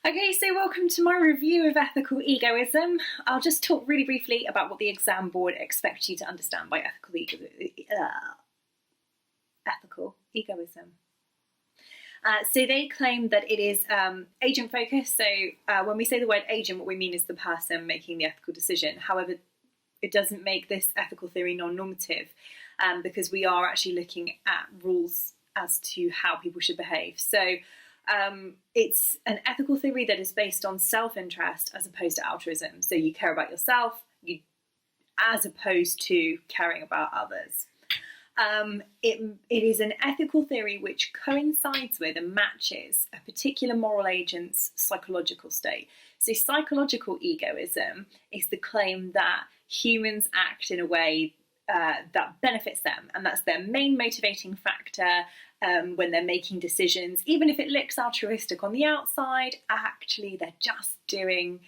Okay, so welcome to my review of ethical egoism. I'll just talk really briefly about what the exam board expects you to understand by ethical egoism. So they claim that it is agent focused. So when we say the word agent, what we mean is the person making the ethical decision. However, it doesn't make this ethical theory non-normative because we are actually looking at rules as to how people should behave. So it's an ethical theory that is based on self-interest as opposed to altruism. So you care about yourself, as opposed to caring about others. It is an ethical theory which coincides with and matches a particular moral agent's psychological state. So psychological egoism is the claim that humans act in a way that benefits them, and that's their main motivating factor when they're making decisions. Even if it looks altruistic on the outside, actually they're just doing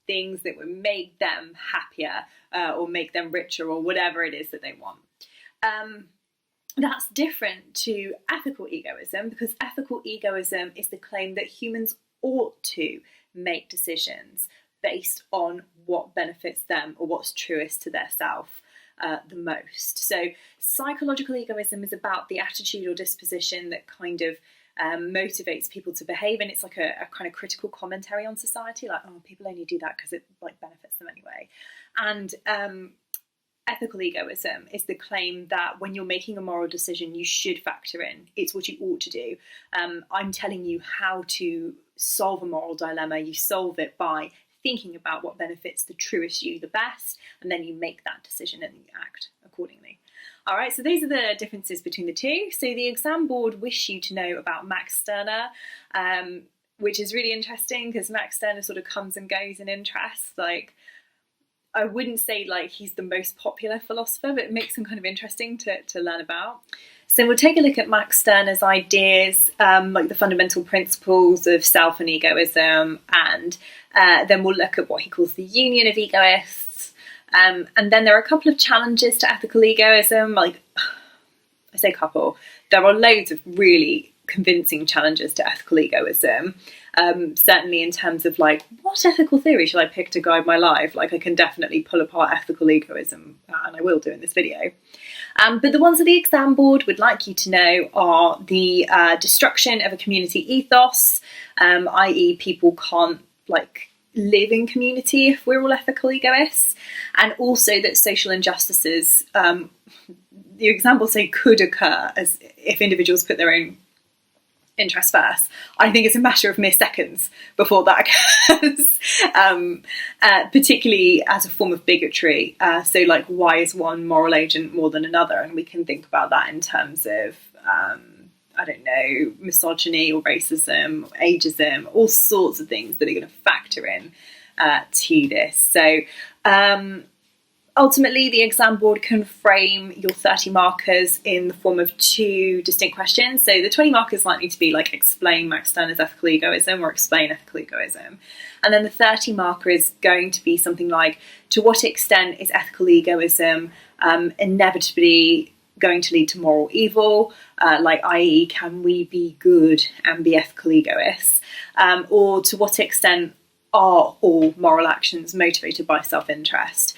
things that would make them happier or make them richer or whatever it is that they want. That's different to ethical egoism, because ethical egoism is the claim that humans ought to make decisions based on what benefits them or what's truest to their self the most. So psychological egoism is about the attitude or disposition that kind of motivates people to behave, and it's like a kind of critical commentary on society, like, oh, people only do that because it like benefits them anyway. And ethical egoism is the claim that when you're making a moral decision, you should factor in it's what you ought to do. I'm telling you how to solve a moral dilemma. You solve it by thinking about what benefits the truest you the best, and then you make that decision and you act accordingly. All right, so these are the differences between the two. So the exam board wish you to know about Max Stirner, which is really interesting because Max Stirner sort of comes and goes in interest. Like, I wouldn't say like he's the most popular philosopher, but it makes him kind of interesting to learn about. So we'll take a look at Max Stirner's ideas, like the fundamental principles of self and egoism, and then we'll look at what he calls the union of egoists. And then there are a couple of challenges to ethical egoism. Like, I say couple, there are loads of really convincing challenges to ethical egoism. Certainly in terms of like, what ethical theory should I pick to guide my life? Like, I can definitely pull apart ethical egoism, and I will do in this video. But the ones that the exam board would like you to know are the destruction of a community ethos, i.e. people can't like live in community if we're all ethical egoists, and also that social injustices, the examples say, could occur as if individuals put their own interest first. I think it's a matter of mere seconds before that occurs, particularly as a form of bigotry. So like, why is one moral agent more than another? And we can think about that in terms of, I don't know, misogyny or racism, or ageism, all sorts of things that are going to factor in to this. So ultimately, the exam board can frame your 30 markers in the form of two distinct questions. So the 20 markers likely to be like, explain Max Stirner's ethical egoism or explain ethical egoism. And then the 30 marker is going to be something like, to what extent is ethical egoism inevitably going to lead to moral evil? Like, i.e., can we be good and be ethical egoists? Or to what extent are all moral actions motivated by self-interest?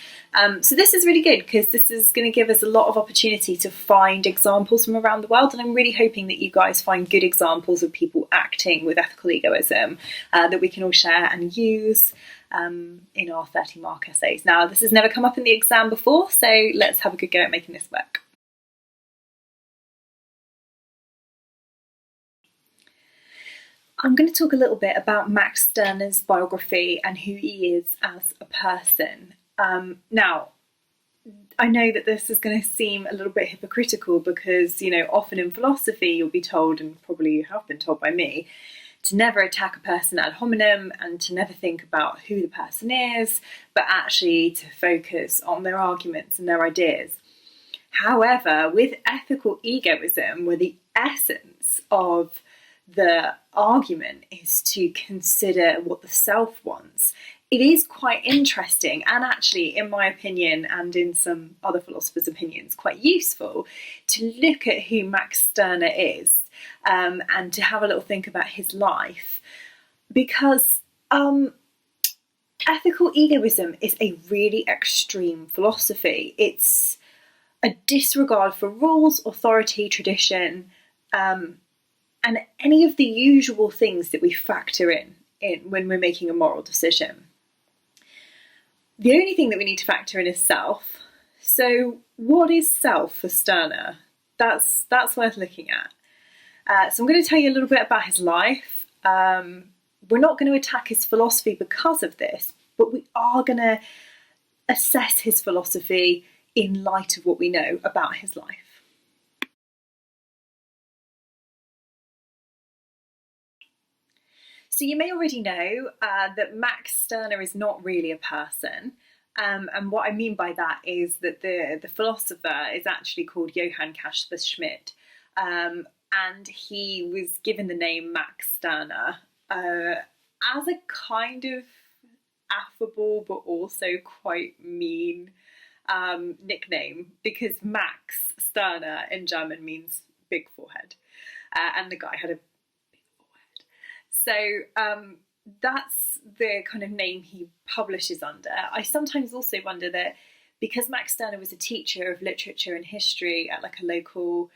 So this is really good because this is going to give us a lot of opportunity to find examples from around the world, and I'm really hoping that you guys find good examples of people acting with ethical egoism that we can all share and use in our 30 mark essays. Now, this has never come up in the exam before, so let's have a good go at making this work. I'm going to talk a little bit about Max Stirner's biography and who he is as a person. Now, I know that this is going to seem a little bit hypocritical because, you know, often in philosophy you'll be told, and probably you have been told by me, to never attack a person ad hominem and to never think about who the person is, but actually to focus on their arguments and their ideas. However, with ethical egoism, where the essence of the argument is to consider what the self wants, it is quite interesting, and actually, in my opinion, and in some other philosophers' opinions, quite useful to look at who Max Stirner is and to have a little think about his life. because ethical egoism is a really extreme philosophy. It's a disregard for rules, authority, tradition, and any of the usual things that we factor in when we're making a moral decision. The only thing that we need to factor in is self. So what is self for Stirner? That's worth looking at. So I'm going to tell you a little bit about his life. We're not going to attack his philosophy because of this, but we are going to assess his philosophy in light of what we know about his life. So you may already know that Max Stirner is not really a person. And what I mean by that is that the philosopher is actually called Johann Caspar Schmidt. And he was given the name Max Stirner as a kind of affable but also quite mean nickname, because Max Stirner in German means big forehead, and the guy had a big forehead. So that's the kind of name he publishes under. I sometimes also wonder that because Max Stirner was a teacher of literature and history at like a local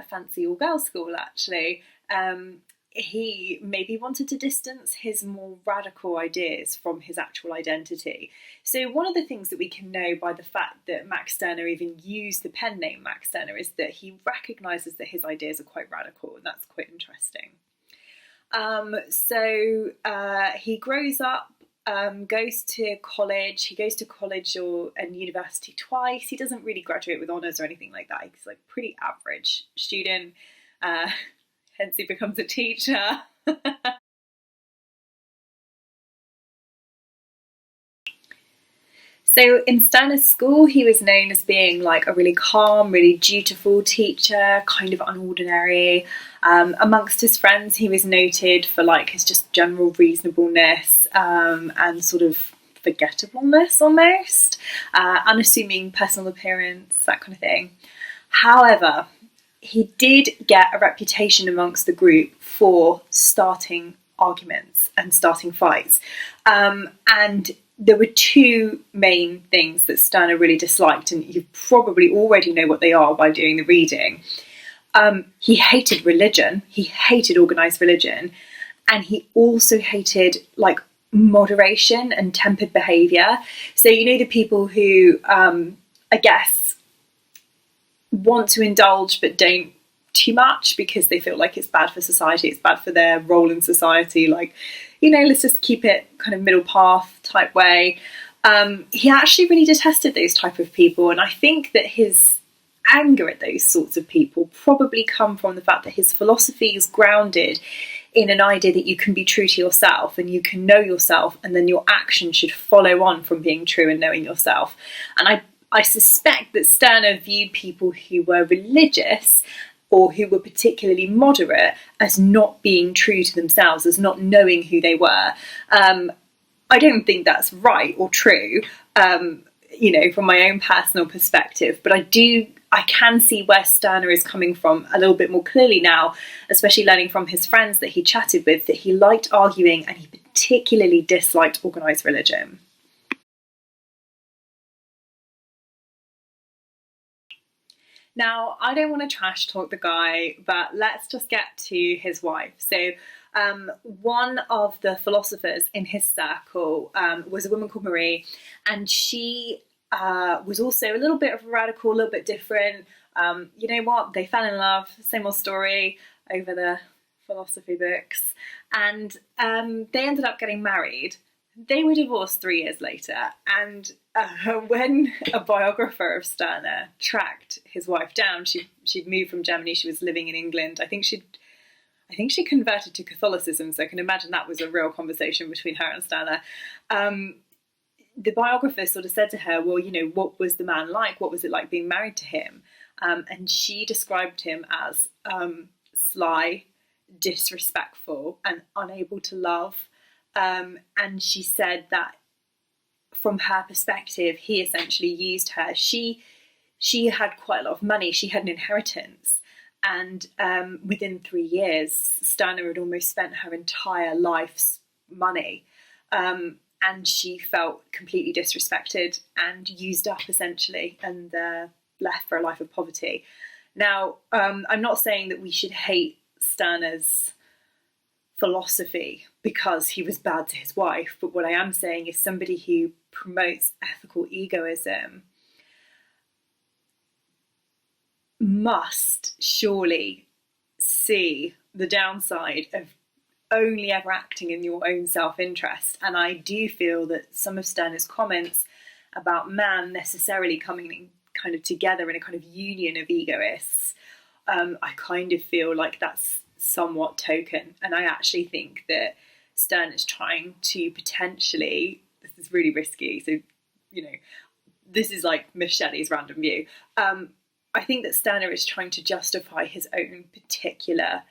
fancy all-girls school, actually, he maybe wanted to distance his more radical ideas from his actual identity. So one of the things that we can know by the fact that Max Stirner even used the pen name Max Stirner is that he recognises that his ideas are quite radical, and that's quite interesting. So he grows up, goes to college. He goes to college and university twice. He doesn't really graduate with honours or anything like that. He's like pretty average student. Hence he becomes a teacher. So in Stirner's school, he was known as being like a really calm, really dutiful teacher, kind of unordinary. Amongst his friends, he was noted for like his just general reasonableness and sort of forgettableness almost, unassuming personal appearance, that kind of thing. However, he did get a reputation amongst the group for starting arguments and starting fights. And there were two main things that Stirner really disliked, and you probably already know what they are by doing the reading. He hated religion, he hated organised religion, and he also hated like moderation and tempered behaviour. So you know the people who, I guess, want to indulge but don't too much because they feel like it's bad for society, it's bad for their role in society, like, you know, let's just keep it kind of middle path type way. He actually really detested those type of people, and I think that his anger at those sorts of people probably come from the fact that his philosophy is grounded in an idea that you can be true to yourself and you can know yourself, and then your action should follow on from being true and knowing yourself. And I suspect that Stirner viewed people who were religious or who were particularly moderate as not being true to themselves, as not knowing who they were. I don't think that's right or true, you know, from my own personal perspective, but I can see where Stirner is coming from a little bit more clearly now, especially learning from his friends that he chatted with, that he liked arguing and he particularly disliked organised religion. Now, I don't want to trash talk the guy, but let's just get to his wife. So one of the philosophers in his circle was a woman called Marie, and she was also a little bit of a radical, a little bit different. You know what? They fell in love, same old story over the philosophy books, and they ended up getting married. They were divorced 3 years later, and when a biographer of Stirner tracked his wife down, she'd moved from Germany, she was living in England. I think she converted to Catholicism, so I can imagine that was a real conversation between her and Stirner. The biographer sort of said to her, well, you know, what was the man like? What was it like being married to him? And she described him as sly, disrespectful, and unable to love. And she said that from her perspective, he essentially used her. She had quite a lot of money. She had an inheritance. And within 3 years, Stirner had almost spent her entire life money. And she felt completely disrespected and used up, essentially, and left for a life of poverty. Now, I'm not saying that we should hate Stirner's philosophy because he was bad to his wife, but what I am saying is somebody who promotes ethical egoism must surely see the downside of only ever acting in your own self-interest. And I do feel that some of Stirner's comments about man necessarily coming in kind of together in a kind of union of egoists, I kind of feel like that's somewhat token. And I actually think that Stirner's trying to potentially, this is really risky, so, you know, this is like Miss Shelley's random view. I think that Stirner is trying to justify his own particular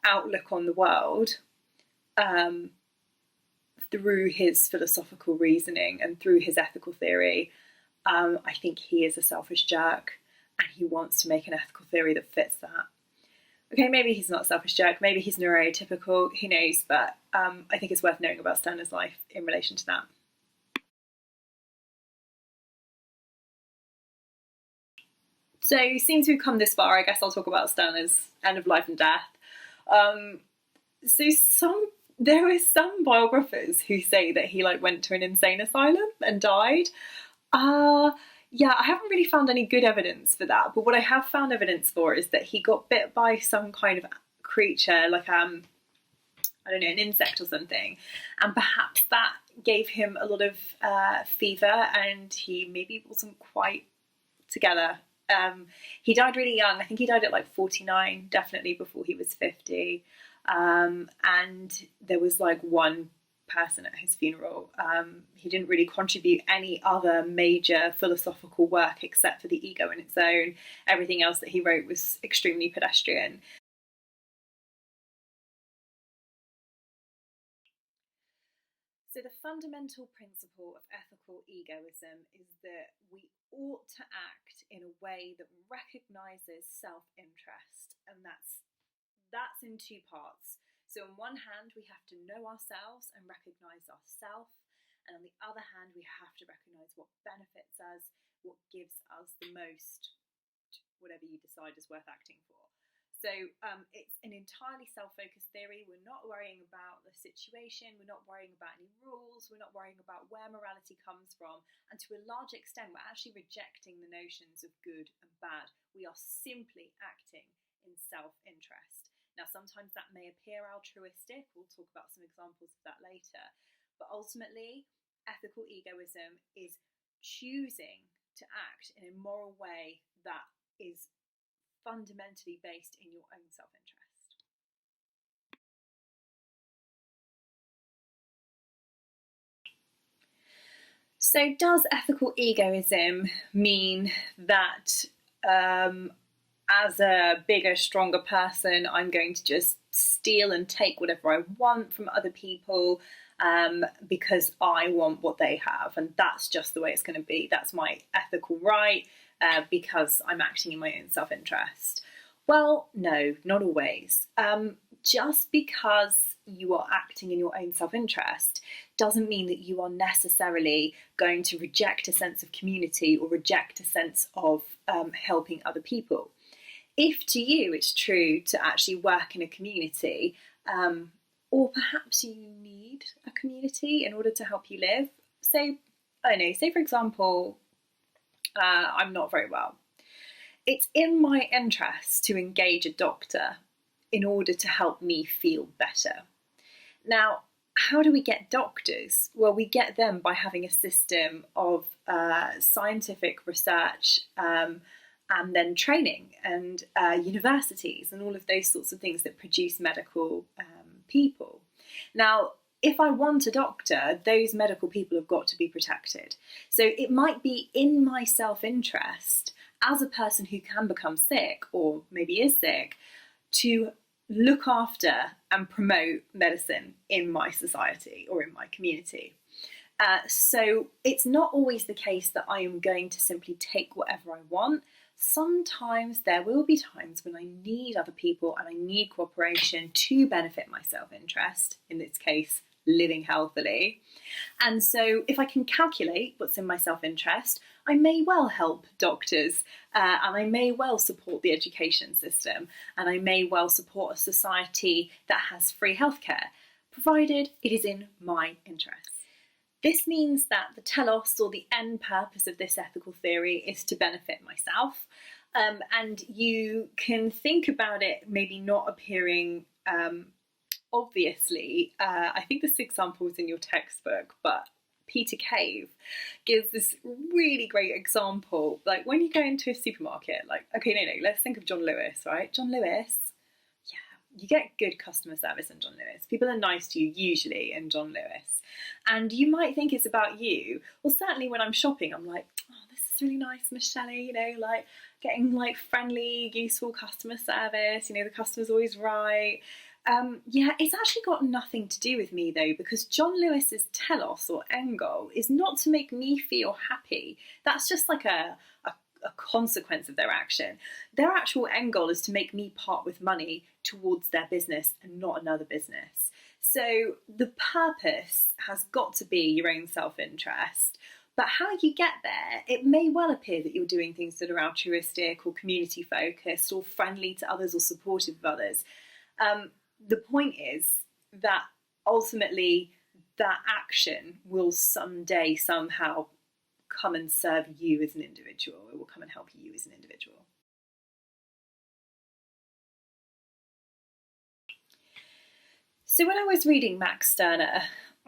outlook on the world through his philosophical reasoning and through his ethical theory. I think he is a selfish jerk and he wants to make an ethical theory that fits that. Okay, maybe he's not a selfish jerk, maybe he's neurotypical, who knows, but I think it's worth knowing about Stirner's life in relation to that. So since we've come this far, I guess I'll talk about Stirner's end of life and death. There are some biographers who say that he went to an insane asylum and died. Yeah, I haven't really found any good evidence for that, but what I have found evidence for is that he got bit by some kind of creature, like I don't know, an insect or something, and perhaps that gave him a lot of fever, and he maybe wasn't quite together. He died really young. I think he died at 49, definitely before he was 50. And there was one person at his funeral. He didn't really contribute any other major philosophical work except for the ego in its own. Everything else that he wrote was extremely pedestrian. So the fundamental principle of ethical egoism is that we ought to act in a way that recognises self-interest, and that's in two parts. So on one hand, we have to know ourselves and recognise ourself, and on the other hand, we have to recognise what benefits us, what gives us the most, whatever you decide is worth acting for. So it's an entirely self-focused theory. We're not worrying about the situation, we're not worrying about any rules, we're not worrying about where morality comes from, and to a large extent we're actually rejecting the notions of good and bad. We are simply acting in self-interest. Now sometimes that may appear altruistic, we'll talk about some examples of that later, but ultimately ethical egoism is choosing to act in a moral way that is fundamentally based in your own self-interest. So does ethical egoism mean that as a bigger, stronger person, I'm going to just steal and take whatever I want from other people because I want what they have, and that's just the way it's going to be? That's my ethical right. Because I'm acting in my own self-interest? Well, no, not always. Just because you are acting in your own self-interest doesn't mean that you are necessarily going to reject a sense of community or reject a sense of helping other people. If to you it's true to actually work in a community, or perhaps you need a community in order to help you live, say for example, I'm not very well. It's in my interest to engage a doctor in order to help me feel better. Now, how do we get doctors? Well, we get them by having a system of scientific research and then training and universities and all of those sorts of things that produce medical people. Now, if I want a doctor, those medical people have got to be protected. So it might be in my self-interest as a person who can become sick or maybe is sick to look after and promote medicine in my society or in my community. So it's not always the case that I am going to simply take whatever I want. Sometimes there will be times when I need other people and I need cooperation to benefit my self-interest, in this case, living healthily. And so if I can calculate what's in my self-interest, I may well help doctors, and I may well support the education system, and I may well support a society that has free healthcare, provided it is in my interest. This means that the telos, or the end purpose of this ethical theory, is to benefit myself. And you can think about it maybe not appearing obviously. I think this example was in your textbook, but Peter Cave gives this really great example. Like when you go into a supermarket, like, okay, no, let's think of John Lewis, right? John Lewis, yeah, you get good customer service in John Lewis. People are nice to you usually in John Lewis. And you might think it's about you. Well, certainly when I'm shopping, I'm like, oh, this is really nice, Miss Shelley, you know, like getting like friendly, useful customer service, you know, the customer's always right. Yeah, it's actually got nothing to do with me though, because John Lewis's telos, or end goal, is not to make me feel happy. That's just like a consequence of their action. Their actual end goal is to make me part with money towards their business and not another business. So the purpose has got to be your own self-interest. But how you get there, it may well appear that you're doing things that are altruistic or community focused or friendly to others or supportive of others. The point is that ultimately that action will someday somehow come and serve you as an individual. It will come and help you as an individual. So when I was reading Max Stirner,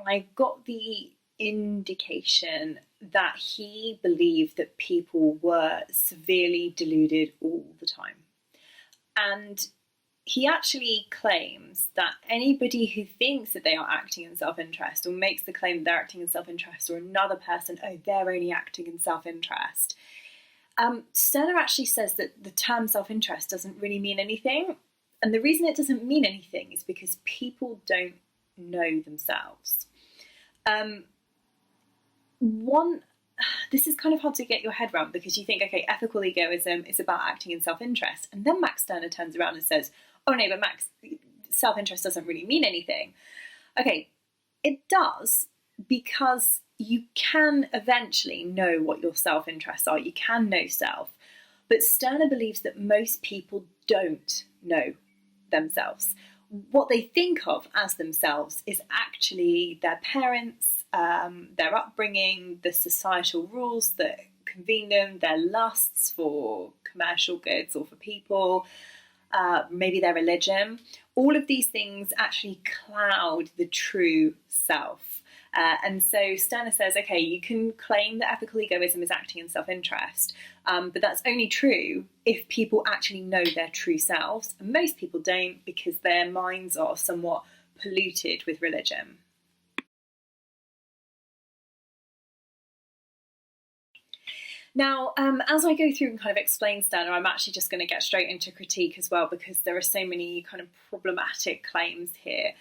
I got the indication that he believed that people were severely deluded all the time. And he actually claims that anybody who thinks that they are acting in self-interest, or makes the claim that they're acting in self-interest, or another person, oh, they're only acting in self-interest. Stirner actually says that the term self-interest doesn't really mean anything. And the reason it doesn't mean anything is because people don't know themselves. This is kind of hard to get your head around, because you think, okay, ethical egoism is about acting in self-interest. And then Max Stirner turns around and says, oh no, but Max, self-interest doesn't really mean anything. Okay, it does, because you can eventually know what your self-interests are. You can know self. But Stirner believes that most people don't know themselves. What they think of as themselves is actually their parents, their upbringing, the societal rules that convene them, their lusts for commercial goods or for people, maybe their religion. All of these things actually cloud the true self. And so Stirner says, okay, you can claim that ethical egoism is acting in self-interest, but that's only true if people actually know their true selves. And most people don't, because their minds are somewhat polluted with religion. Now, as I go through and kind of explain Stirner, I'm actually just going to get straight into critique as well, because there are so many kind of problematic claims here.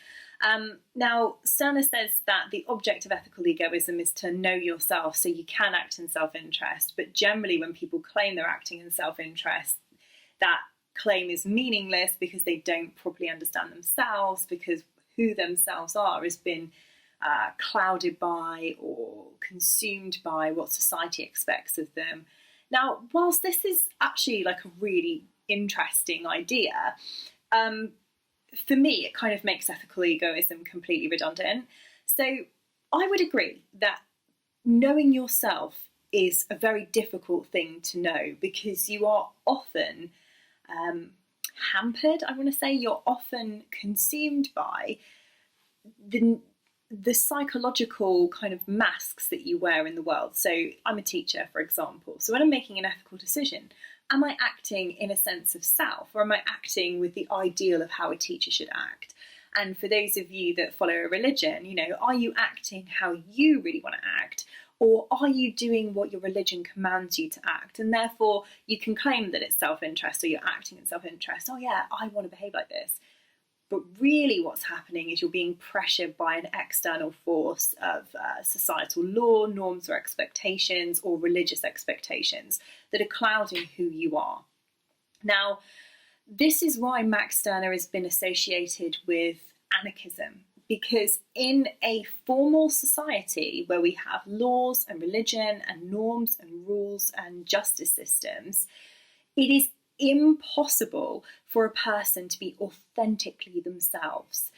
Now, Stirner says that the object of ethical egoism is to know yourself, so you can act in self-interest. But generally, when people claim they're acting in self-interest, that claim is meaningless because they don't properly understand themselves, because who themselves are has been clouded by or consumed by what society expects of them. Now, whilst this is actually like a really interesting idea, for me, it kind of makes ethical egoism completely redundant. So I would agree that knowing yourself is a very difficult thing to know, because you are often hampered, I want to say. You're often consumed by the psychological kind of masks that you wear in the world. So I'm a teacher, for example. So when I'm making an ethical decision, am I acting in a sense of self, or am I acting with the ideal of how a teacher should act? And for those of you that follow a religion, you know, are you acting how you really want to act, or are you doing what your religion commands you to act? And therefore you can claim that it's self-interest, or you're acting in self-interest. Oh yeah, I want to behave like this. But really what's happening is you're being pressured by an external force of societal law, norms or expectations, or religious expectations that are clouding who you are. Now, this is why Max Stirner has been associated with anarchism, because in a formal society where we have laws and religion and norms and rules and justice systems, it is impossible for a person to be authentically themselves.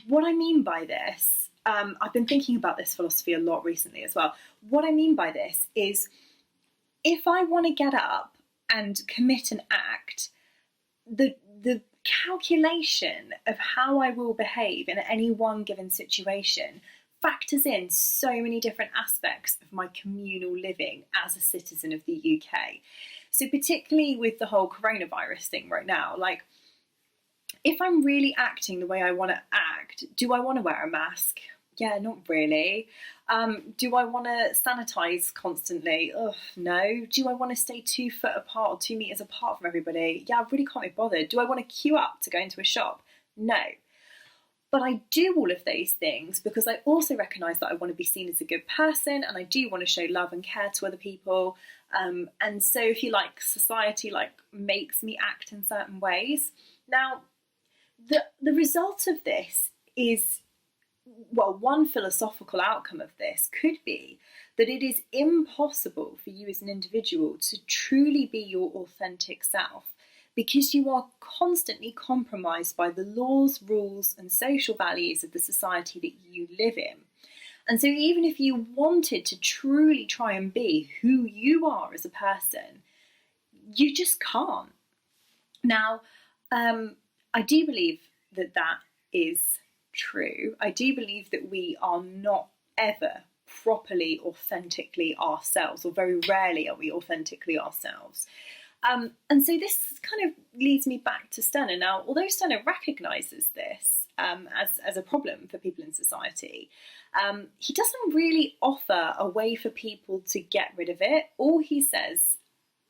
What I mean by this, I've been thinking about this philosophy a lot recently as well. What I mean by this is, if I want to get up and commit an act, the calculation of how I will behave in any one given situation factors in so many different aspects of my communal living as a citizen of the UK. So particularly with the whole coronavirus thing right now, like, if I'm really acting the way I want to act, do I want to wear a mask? Yeah, not really. Do I want to sanitize constantly? Ugh, no. Do I want to stay 2 foot apart or 2 meters apart from everybody? Yeah, I really can't be bothered. Do I want to queue up to go into a shop? No. But I do all of those things because I also recognise that I want to be seen as a good person, and I do want to show love and care to other people. And so, if you like, society makes me act in certain ways. Now, the result of this is, well, one philosophical outcome of this could be that it is impossible for you as an individual to truly be your authentic self, because you are constantly compromised by the laws, rules, and social values of the society that you live in. And so even if you wanted to truly try and be who you are as a person, you just can't. Now, I do believe that that is true. I do believe that we are not ever properly, authentically ourselves, or very rarely are we authentically ourselves. And so this kind of leads me back to Stirner. Now, although Stirner recognises this as a problem for people in society, he doesn't really offer a way for people to get rid of it. All he says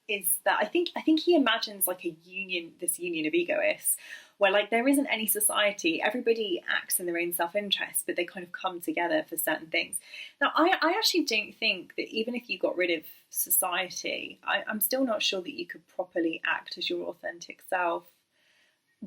is that I think he imagines like a union, this union of egoists, where like there isn't any society, everybody acts in their own self-interest, but they kind of come together for certain things. Now, I actually don't think that even if you got rid of society, I'm still not sure that you could properly act as your authentic self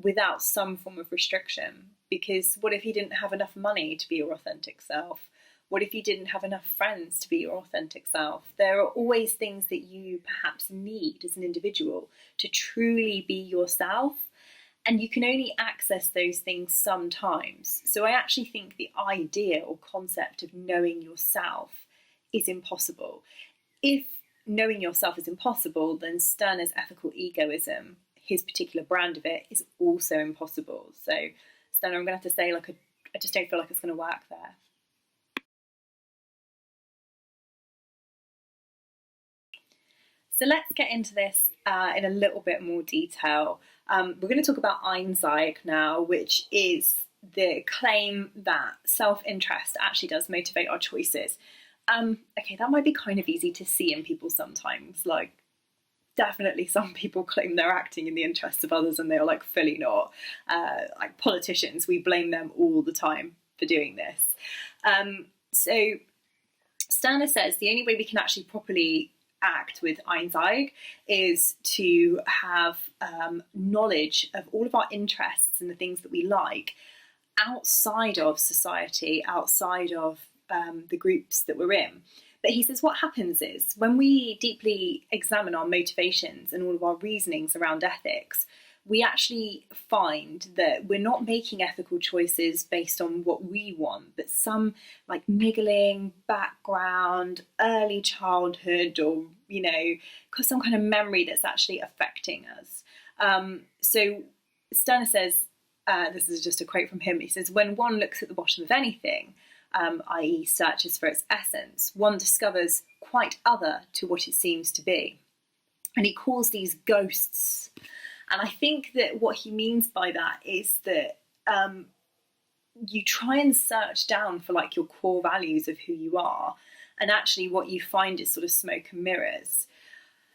without some form of restriction. Because what if you didn't have enough money to be your authentic self? What if you didn't have enough friends to be your authentic self? There are always things that you perhaps need as an individual to truly be yourself. And you can only access those things sometimes. So I actually think the idea or concept of knowing yourself is impossible. If knowing yourself is impossible, then Stirner's ethical egoism, his particular brand of it, is also impossible. So Stirner, I'm going to have to say, I just don't feel like it's going to work there. So let's get into this in a little bit more detail. We're going to talk about Einzeig now, which is the claim that self-interest actually does motivate our choices. Okay, that might be kind of easy to see in people sometimes. Like, definitely some people claim they're acting in the interests of others and they're like fully not. Like politicians, we blame them all the time for doing this. So Stirner says the only way we can actually properly act with Einzeig is to have knowledge of all of our interests and the things that we like outside of society, outside of the groups that we're in. But he says what happens is when we deeply examine our motivations and all of our reasonings around ethics, we actually find that we're not making ethical choices based on what we want, but some like niggling background, early childhood, or, you know, some kind of memory that's actually affecting us. So Stirner says, this is just a quote from him, he says, when one looks at the bottom of anything, i.e. searches for its essence, one discovers quite other to what it seems to be. And he calls these ghosts. And I think that what he means by that is that you try and search down for like your core values of who you are, and actually what you find is sort of smoke and mirrors.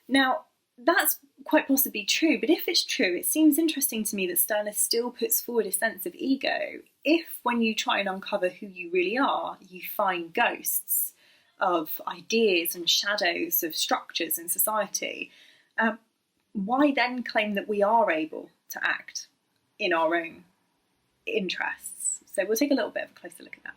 Now, that's quite possibly true, but if it's true, it seems interesting to me that Stirner still puts forward a sense of ego. If when you try and uncover who you really are, you find ghosts of ideas and shadows of structures in society, why then claim that we are able to act in our own interests. So we'll take a little bit of a closer look at that.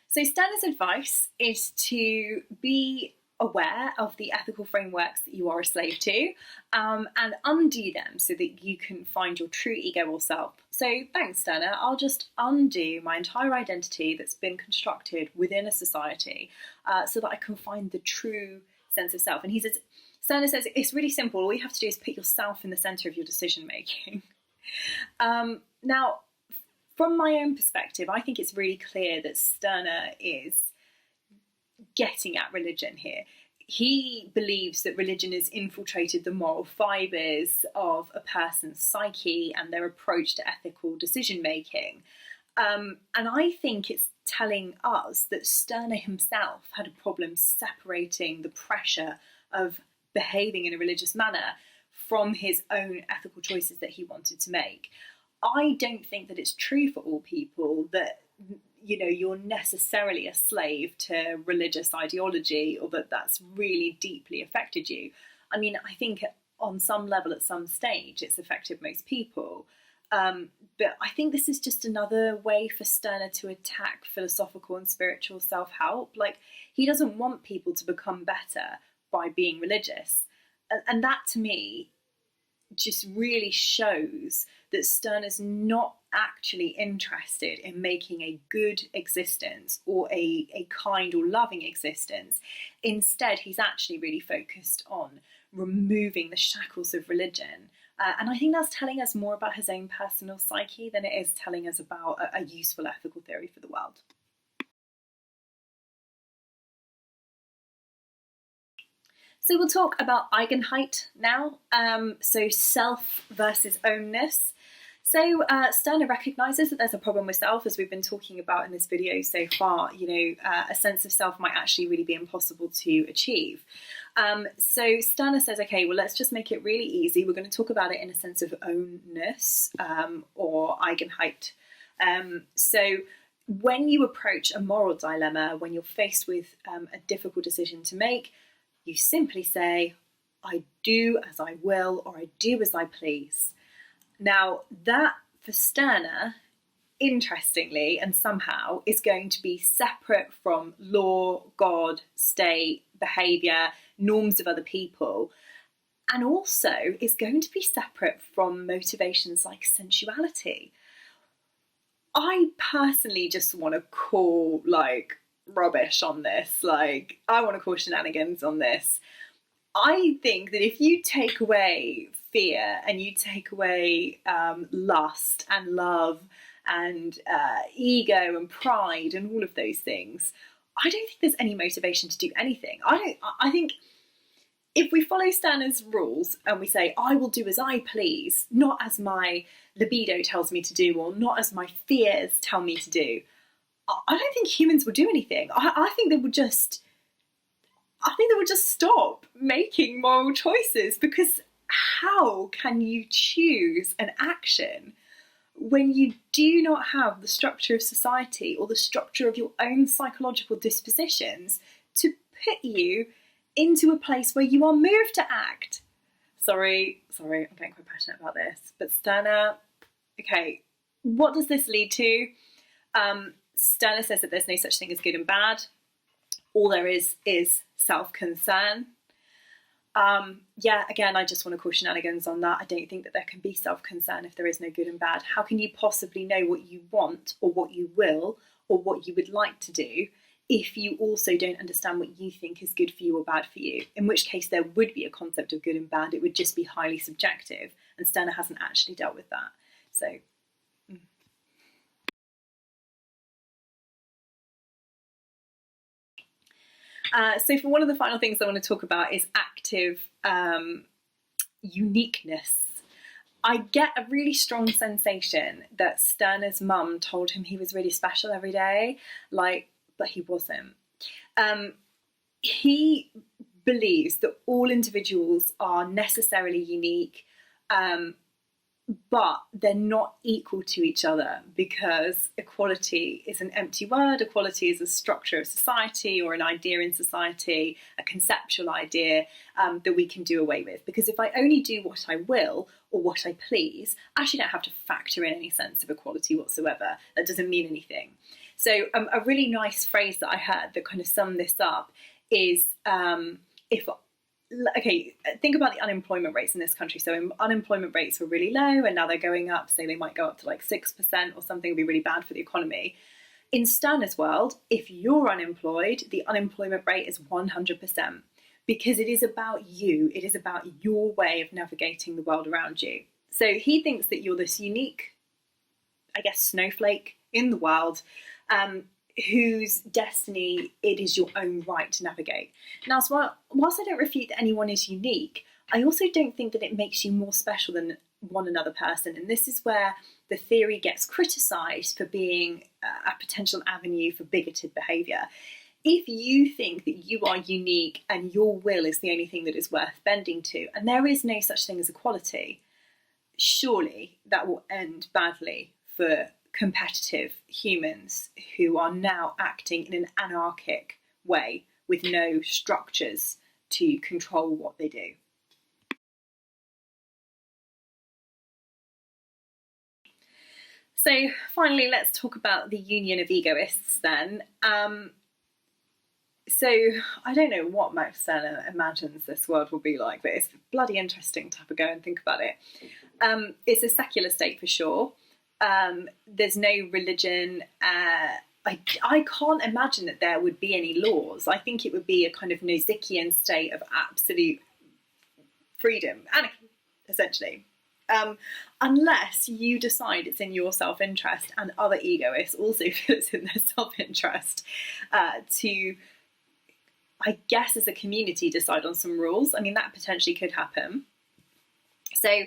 So Stirner's advice is to be aware of the ethical frameworks that you are a slave to, and undo them so that you can find your true ego or self. So thanks, Stirner, I'll just undo my entire identity that's been constructed within a society so that I can find the true sense of self. And Stirner says it's really simple. All you have to do is put yourself in the centre of your decision making. Now, from my own perspective, I think it's really clear that Stirner is getting at religion here. He believes that religion has infiltrated the moral fibres of a person's psyche and their approach to ethical decision making. And I think it's telling us that Stirner himself had a problem separating the pressure of behaving in a religious manner from his own ethical choices that he wanted to make. I don't think that it's true for all people that, you know, you're necessarily a slave to religious ideology or that that's really deeply affected you. I mean, I think on some level, at some stage, it's affected most people. But I think this is just another way for Stirner to attack philosophical and spiritual self-help. Like, he doesn't want people to become better by being religious. And that, to me, just really shows that Stirner's not actually interested in making a good existence or a kind or loving existence. Instead, he's actually really focused on removing the shackles of religion. And I think that's telling us more about his own personal psyche than it is telling us about a useful ethical theory for the world. So we'll talk about Eigenheit now, so self versus ownness. So Stirner recognises that there's a problem with self, as we've been talking about in this video so far. You know, a sense of self might actually really be impossible to achieve. So Stirner says, okay, well, let's just make it really easy. We're going to talk about it in a sense of ownness or Eigenheit. So when you approach a moral dilemma, when you're faced with a difficult decision to make, you simply say, I do as I will, or I do as I please. Now, that for Stirner, interestingly and somehow, is going to be separate from law, God, state, behaviour, norms of other people, and also is going to be separate from motivations like sensuality. I personally just want to call, rubbish on this. I want to call shenanigans on this. I think that if you take away fear and you take away lust and love and ego and pride and all of those things, I don't think there's any motivation to do anything. I think if we follow Stirner's rules and we say, I will do as I please, not as my libido tells me to do or not as my fears tell me to do, I don't think humans would do anything. I think they would just stop making moral choices, because how can you choose an action when you do not have the structure of society or the structure of your own psychological dispositions to put you into a place where you are moved to act? Sorry, I'm getting quite passionate about this, but Stirner, okay, what does this lead to? Stirner says that there's no such thing as good and bad. All there is self-concern. Again, I just want to call shenanigans on that. I don't think that there can be self-concern if there is no good and bad. How can you possibly know what you want or what you will or what you would like to do if you also don't understand what you think is good for you or bad for you? In which case there would be a concept of good and bad. It would just be highly subjective, and Stirner hasn't actually dealt with that. So for one of the final things I want to talk about is active uniqueness. I get a really strong sensation that Stirner's mum told him he was really special every day, but he wasn't. He believes that all individuals are necessarily unique, but they're not equal to each other, because equality is an empty word. Equality is a structure of society, or an idea in society, a conceptual idea that we can do away with. Because if I only do what I will or what I please, I actually don't have to factor in any sense of equality whatsoever. That doesn't mean anything. So a really nice phrase that I heard that kind of summed this up is, think about the unemployment rates in this country. So unemployment rates were really low, and now they're going up. So they might go up to like 6% or something. Would be really bad for the economy. In Stirner's world, if you're unemployed, the unemployment rate is 100%, because it is about you. It is about your way of navigating the world around you. So he thinks that you're this unique, I guess, snowflake in the world, whose destiny it is your own right to navigate. Now, whilst I don't refute that anyone is unique, I also don't think that it makes you more special than one another person. And this is where the theory gets criticised for being a potential avenue for bigoted behaviour. If you think that you are unique and your will is the only thing that is worth bending to, and there is no such thing as equality, surely that will end badly for competitive humans who are now acting in an anarchic way with no structures to control what they do. So finally, let's talk about the union of egoists then. So I don't know what Max Stirner imagines this world will be like, but it's bloody interesting to have a go and think about it. It's a secular state for sure. There's no religion. I can't imagine that there would be any laws. I think it would be a kind of Nozikian state of absolute freedom, anarchy, essentially. Unless you decide it's in your self-interest, and other egoists also feel it's in their self-interest, to, I guess, as a community, decide on some rules. I mean, that potentially could happen. So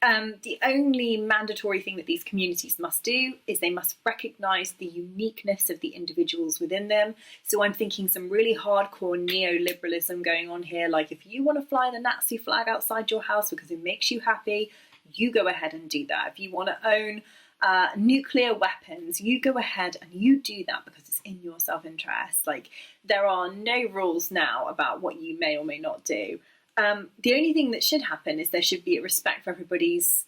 the only mandatory thing that these communities must do is they must recognise the uniqueness of the individuals within them. So I'm thinking some really hardcore neoliberalism going on here, like if you want to fly the Nazi flag outside your house because it makes you happy, you go ahead and do that. If you want to own nuclear weapons, you go ahead and you do that because it's in your self-interest. Like, there are no rules now about what you may or may not do. The only thing that should happen is there should be a respect for everybody's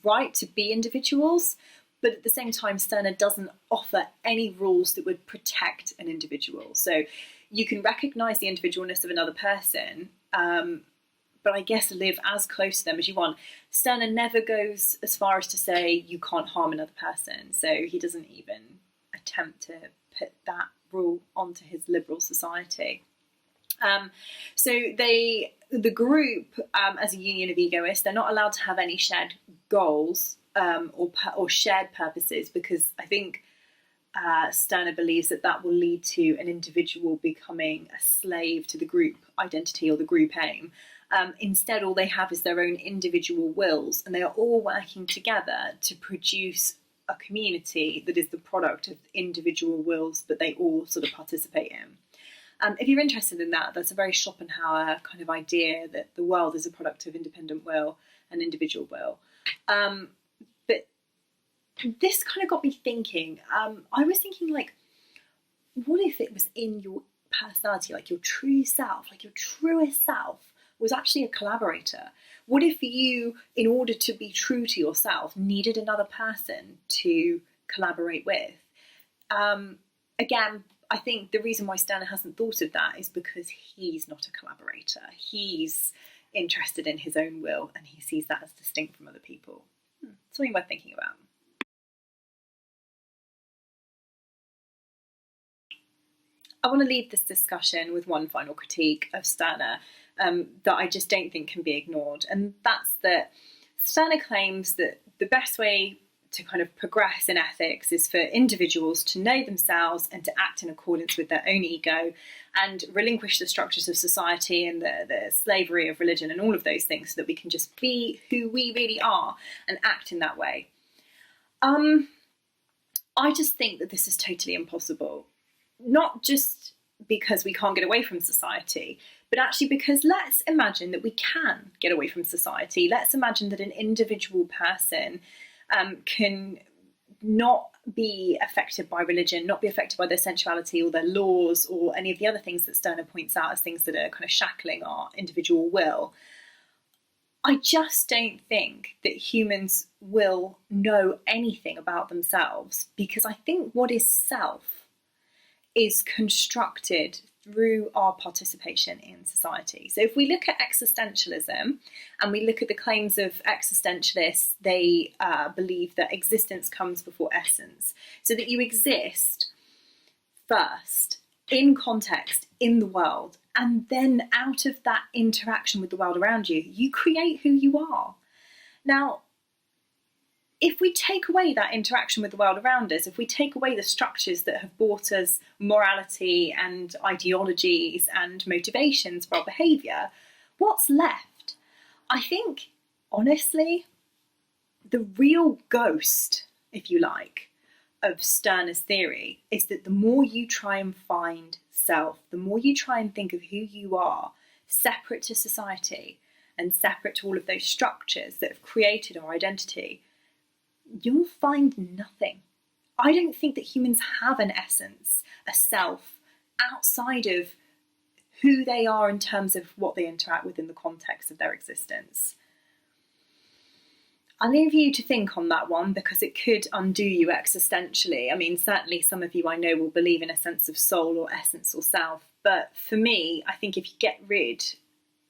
right to be individuals, but at the same time, Stirner doesn't offer any rules that would protect an individual. So you can recognise the individualness of another person, but I guess live as close to them as you want. Stirner never goes as far as to say you can't harm another person, so he doesn't even attempt to put that rule onto his liberal society. So the group, as a union of egoists, they're not allowed to have any shared goals or shared purposes, because I think Stirner believes that will lead to an individual becoming a slave to the group identity or the group aim. Instead, all they have is their own individual wills, and they are all working together to produce a community that is the product of individual wills that they all sort of participate in. If you're interested in that, that's a very Schopenhauer kind of idea that the world is a product of independent will and individual will. But this kind of got me thinking. I was thinking, like, what if it was in your personality, like your true self, like your truest self was actually a collaborator? What if you, in order to be true to yourself, needed another person to collaborate with? Again, I think the reason why Stirner hasn't thought of that is because he's not a collaborator. He's interested in his own will, and he sees that as distinct from other people. Something worth thinking about. I want to leave this discussion with one final critique of Stirner that I just don't think can be ignored, and that's that Stirner claims that the best way to kind of progress in ethics is for individuals to know themselves and to act in accordance with their own ego, and relinquish the structures of society and the slavery of religion and all of those things, so that we can just be who we really are and act in that way. I just think that this is totally impossible. Not just because we can't get away from society, But actually, because let's imagine that we can get away from society. Let's imagine that an individual person can not be affected by religion, not be affected by their sensuality or their laws or any of the other things that Stirner points out as things that are kind of shackling our individual will. I just don't think that humans will know anything about themselves, because I think what is self is constructed through our participation in society. So if we look at existentialism and we look at the claims of existentialists, they believe that existence comes before essence, so that you exist first in context in the world, and then out of that interaction with the world around you, you create who you are. Now, if we take away that interaction with the world around us, if we take away the structures that have brought us morality and ideologies and motivations for our behaviour, what's left? I think, honestly, the real ghost, if you like, of Stirner's theory is that the more you try and find self, the more you try and think of who you are separate to society and separate to all of those structures that have created our identity, you'll find nothing. I don't think that humans have an essence, a self, outside of who they are in terms of what they interact with in the context of their existence. I'll leave you to think on that one, because it could undo you existentially. I mean, certainly some of you I know will believe in a sense of soul or essence or self, but for me, I think if you get rid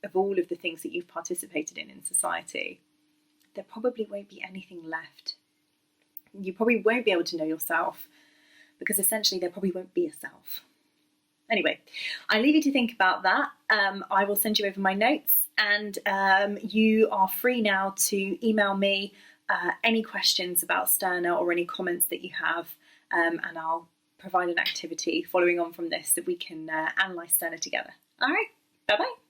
of all of the things that you've participated in society, there probably won't be anything left. You probably won't be able to know yourself, because essentially there probably won't be a self. Anyway, I leave you to think about that. I will send you over my notes, and you are free now to email me any questions about Stirner or any comments that you have, and I'll provide an activity following on from this that we can analyse Stirner together. All right, bye-bye.